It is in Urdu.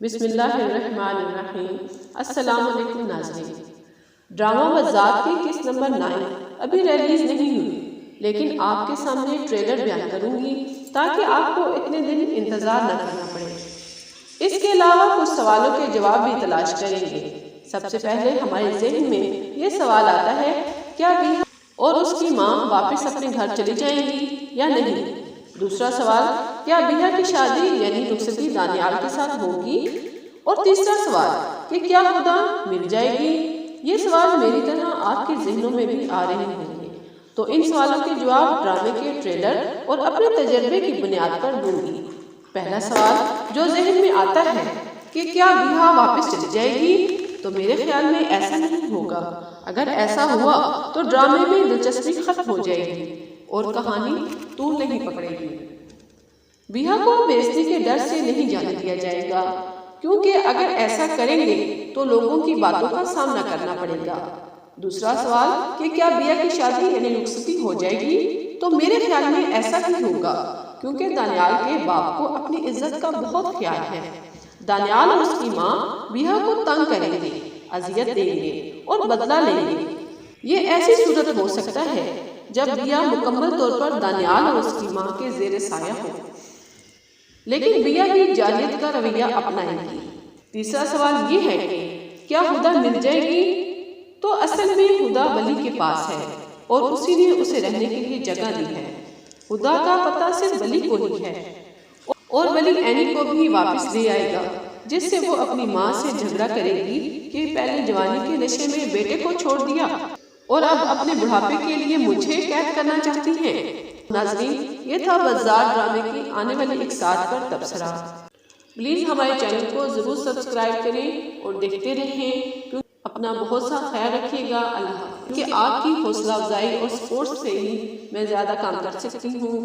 بسم اللہ الرحمن الرحیم۔ السلام علیکم ناظرین۔ ڈرامہ بزاد کی قسط نمبر 9 ابھی ریلیز نہیں ہوئی، لیکن آپ کے سامنے ٹریلر بیان کروں گی تاکہ آپ کو اتنے دن انتظار نہ کرنا پڑے۔ اس کے علاوہ کچھ سوالوں کے جواب بھی تلاش کریں گے۔ سب سے پہلے ہمارے ذہن میں یہ سوال آتا ہے، کیا بیہا اور اس کی ماں واپس اپنے گھر چلی جائیں گی یا نہیں؟ دوسرا سوال، کیا بیہا کی شادی یعنی رخصتی دانیال کے ساتھ ہوگی؟ اور تیسرا سوال کہ کیا خدا مل جائے گی؟ یہ سوال میری طرح آپ کے ذہنوں میں بھی آ رہے ہوں گے، تو ان سوالوں کے جواب ڈرامے کے ٹریلر اور اپنے تجربے کی بنیاد پر دوں گی۔ پہلا سوال جو ذہن میں آتا ہے کہ کیا بیہا واپس چلی جائے گی، تو میرے خیال میں ایسا نہیں ہوگا۔ اگر ایسا ہوا تو ڈرامے میں دلچسپی ختم ہو جائے گی اور کہانی طول نہیں پکڑے گی۔ بیہا کو بےعزتی کے ڈر سے نہیں جانے دیا جائے گا، کیونکہ اگر ایسا کریں گے تو لوگوں کی باتوں کا سامنا کرنا پڑے گا۔ دوسرا سوال کہ کیا بیہا کی شادی یعنی رخصتی ہو جائے گی، تو میرے خیال میں ایسا ہی ہوگا، کیونکہ دانیال کے باپ کو اپنی عزت کا بہت خیال ہے۔ دانیال اور اس کی ماں بیہا کو تنگ کریں گے، اذیت دیں گے اور بدلہ لیں گے۔ یہ ایسی صورت ہو سکتا ہے جب بیہا مکمل طور پر دانیال اور اس کی ماں کے زیر سایہ ہو، لیکن بیہا بھی جاہلیت کا رویہ اپنائے گی۔ تیسرا سوال یہ ہے کہ کیا ہدا مل جائے گی؟ تو اصل میں ہدا ولی کے پاس ہے اور اسی نے اسے رہنے کے لیے جگہ دی ہے۔ ہدا کا پتہ صرف ولی کو ہی ہے، اور ولی اینی کو بھی واپس لے آئے گا، جس سے وہ اپنی ماں سے جھگڑا کرے گی کہ پہلے جوانی کے نشے میں بیٹے کو چھوڑ دیا اور اب اپنے بڑھاپے کے لیے مجھے قید کرنا چاہتی ہیں۔ ناظرین، یہ تھا بزاد ڈرامے کی آنے والی اقساط پر تبصرہ۔ پلیز ہمارے چینل کو ضرور سبسکرائب کریں اور دیکھتے رہیں۔ اپنا بہت سا خیال رکھیے گا۔ اللہ حافظ۔ کیونکہ آپ کی حوصلہ افزائی اور سپورٹ سے ہی میں زیادہ کام کر سکتی ہوں۔